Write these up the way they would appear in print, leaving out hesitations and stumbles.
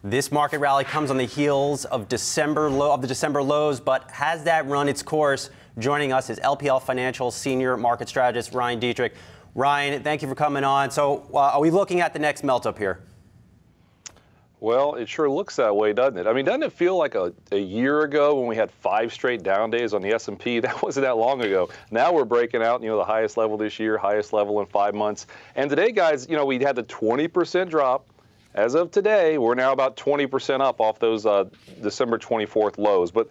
This market rally comes on the heels of the December lows, but has that run its course? Joining us is LPL Financial Senior Market Strategist Ryan Detrick. Ryan, thank you for coming on. So are we looking at the next melt up here? Well, it sure looks that way, doesn't it? I mean, doesn't it feel like a year ago when we had 5 straight down days on the S&P? That wasn't that long ago. Now we're breaking out, the highest level this year, highest level in 5 months. And today, guys, we had the 20% drop. As of today, we're now about 20% up off those December 24th lows. But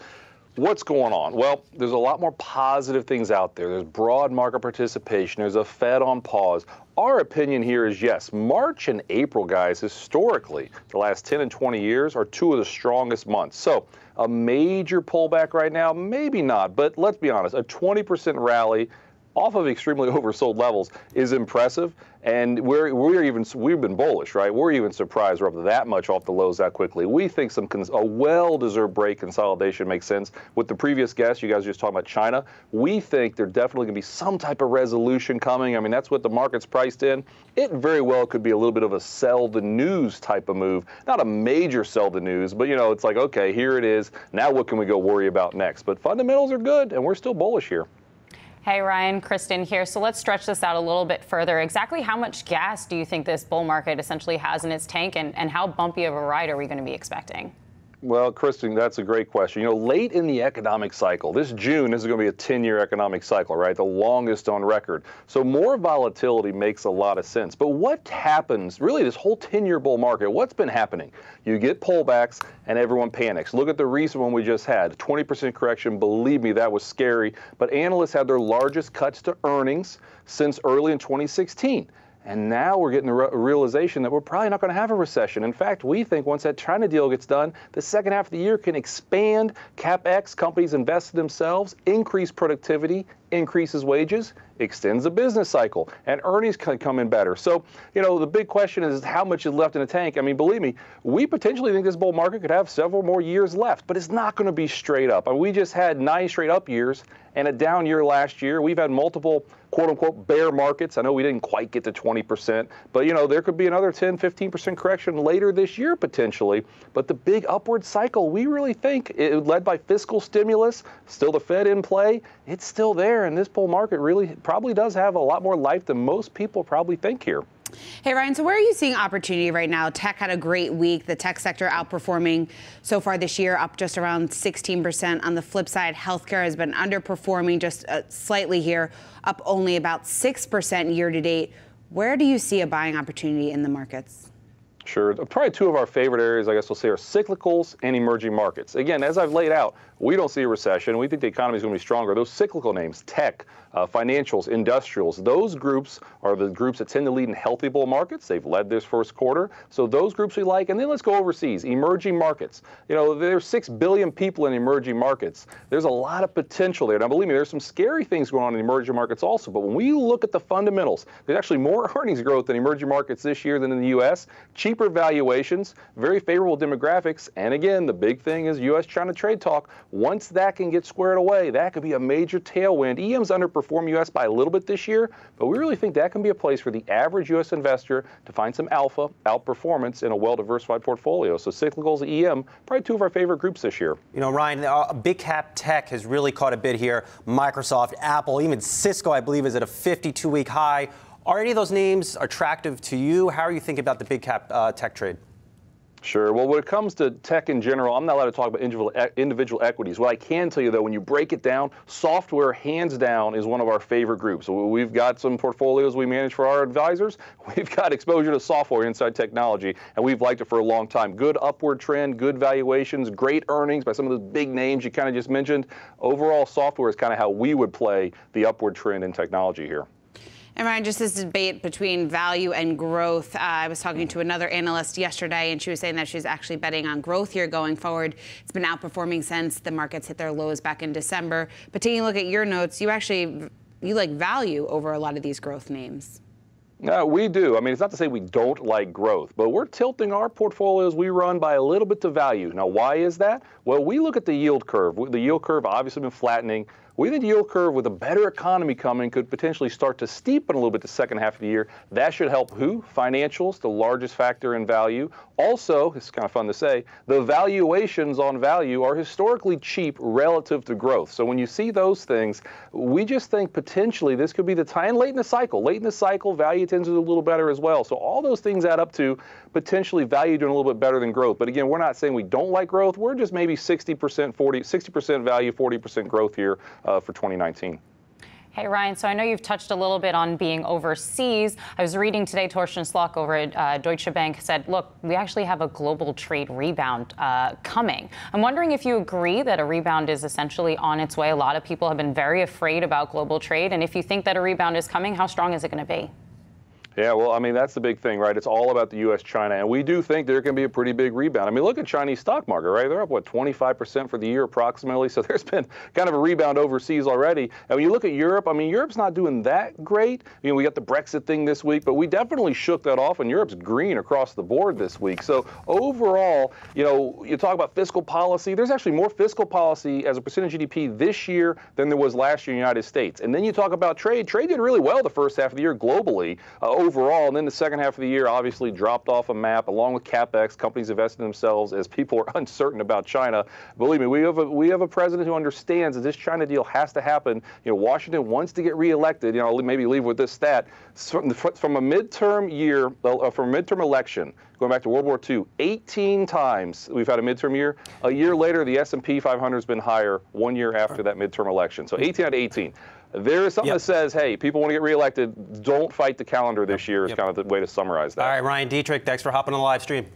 what's going on? Well, there's a lot more positive things out there. There's broad market participation. There's a Fed on pause. Our opinion here is, yes, March and April, guys, historically, the last 10 and 20 years are 2 of the strongest months. So a major pullback right now, maybe not. But let's be honest, a 20% rally off of extremely oversold levels is impressive, and we've been bullish, right? We're even surprised we're up that much off the lows that quickly. We think a well-deserved break consolidation makes sense. With the previous guest, you guys were just talking about China. We think there's definitely going to be some type of resolution coming. I mean, that's what the market's priced in. It very well could be a little bit of a sell the news type of move, not a major sell the news, but it's like, okay, here it is. Now what can we go worry about next? But fundamentals are good, and we're still bullish here. Hey, Ryan, Kristin here. So let's stretch this out a little bit further. Exactly how much gas do you think this bull market essentially has in its tank, and how bumpy of a ride are we going to be expecting? Well, Kristin, that's a great question. Late in the economic cycle, this June is going to be a 10-year economic cycle, right? The longest on record. So more volatility makes a lot of sense. But what happens, really, this whole 10-year bull market, what's been happening? You get pullbacks and everyone panics. Look at the recent one we just had, 20% correction. Believe me, that was scary. But analysts had their largest cuts to earnings since early in 2016. And now we're getting the realization that we're probably not going to have a recession. In fact, we think once that China deal gets done, the second half of the year can expand CapEx, companies invest in themselves, increase productivity, increases wages, extends the business cycle, and earnings can come in better. So, the big question is how much is left in the tank. I mean, believe me, we potentially think this bull market could have several more years left, but it's not going to be straight up. I mean, we just had 9 straight up years and a down year last year. We've had multiple quote-unquote bear markets. I know we didn't quite get to 20%, but, there could be another 10, 15% correction later this year potentially. But the big upward cycle, we really think, led by fiscal stimulus, still the Fed in play, it's still there. And this bull market really probably does have a lot more life than most people probably think here. Hey, Ryan, so where are you seeing opportunity right now? Tech had a great week. The tech sector outperforming so far this year, up just around 16%. On the flip side, healthcare has been underperforming just slightly here, up only about 6% year to date. Where do you see a buying opportunity in the markets? Sure. Probably 2 of our favorite areas, I guess we'll say, are cyclicals and emerging markets. Again, as I've laid out, we don't see a recession. We think the economy is going to be stronger. Those cyclical names, tech, financials, industrials, those groups are the groups that tend to lead in healthy bull markets. They've led this first quarter. So those groups we like. And then let's go overseas, emerging markets. There's 6 billion people in emerging markets. There's a lot of potential there. Now, believe me, there's some scary things going on in emerging markets also. But when we look at the fundamentals, there's actually more earnings growth in emerging markets this year than in the U.S., cheaper valuations, very favorable demographics. And again, the big thing is U.S.-China trade talk. Once that can get squared away, that could be a major tailwind. EM's underperformed U.S. by a little bit this year, but we really think that can be a place for the average U.S. investor to find some alpha, outperformance in a well-diversified portfolio. So cyclicals, EM, probably 2 of our favorite groups this year. Ryan, big cap tech has really caught a bid here. Microsoft, Apple, even Cisco, I believe, is at a 52-week high. Are any of those names attractive to you? How are you thinking about the big cap tech trade? Sure. Well, when it comes to tech in general, I'm not allowed to talk about individual equities. What I can tell you, though, when you break it down, software, hands down, is one of our favorite groups. So we've got some portfolios we manage for our advisors. We've got exposure to software inside technology, and we've liked it for a long time. Good upward trend, good valuations, great earnings by some of those big names you kind of just mentioned. Overall, software is kind of how we would play the upward trend in technology here. And Ryan, just this debate between value and growth. I was talking to another analyst yesterday, and she was saying that she's actually betting on growth here going forward. It's been outperforming since the markets hit their lows back in December. But taking a look at your notes, you like value over a lot of these growth names. No, we do. I mean, it's not to say we don't like growth, but we're tilting our portfolios we run by a little bit to value. Now, why is that? Well, we look at the yield curve. The yield curve obviously been flattening. We think the yield curve with a better economy coming could potentially start to steepen a little bit the second half of the year. That should help who? Financials, the largest factor in value. Also, it's kind of fun to say, the valuations on value are historically cheap relative to growth. So when you see those things, we just think potentially this could be the time late in the cycle. Late in the cycle, value tends to do a little better as well. So all those things add up to potentially value doing a little bit better than growth. But again, we're not saying we don't like growth. We're just maybe 60% value, 40% growth here for 2019. Hey, Ryan, so I know you've touched a little bit on being overseas. I was reading today, Torsten Slok over at Deutsche Bank said, look, we actually have a global trade rebound coming. I'm wondering if you agree that a rebound is essentially on its way. A lot of people have been very afraid about global trade. And if you think that a rebound is coming, how strong is it going to be? Yeah, well, I mean, that's the big thing, right? It's all about the U.S., China, and we do think there can be a pretty big rebound. I mean, look at Chinese stock market, right? They're up, what, 25% for the year approximately, so there's been kind of a rebound overseas already. And when you look at Europe, I mean, Europe's not doing that great. You know, we got the Brexit thing this week, but we definitely shook that off, and Europe's green across the board this week. So overall, you know, you talk about fiscal policy, there's actually more fiscal policy as a percentage of GDP this year than there was last year in the United States. And then you talk about trade. Trade did really well the first half of the year globally. Overall, and then the second half of the year obviously dropped off a map along with CapEx. Companies invested in themselves as people are uncertain about China. Believe me, we have a president who understands that this China deal has to happen. You know, Washington wants to get reelected. You know, I'll maybe leave with this stat from a midterm year, from a midterm election. Going back to World War II, 18 times we've had a midterm year. A year later, the S&P 500 has been higher 1 year after that midterm election. So 18 out of 18. There is something that says, hey, people want to get reelected. Don't fight the calendar this year is kind of the way to summarize that. All right, Ryan Detrick, thanks for hopping on the live stream.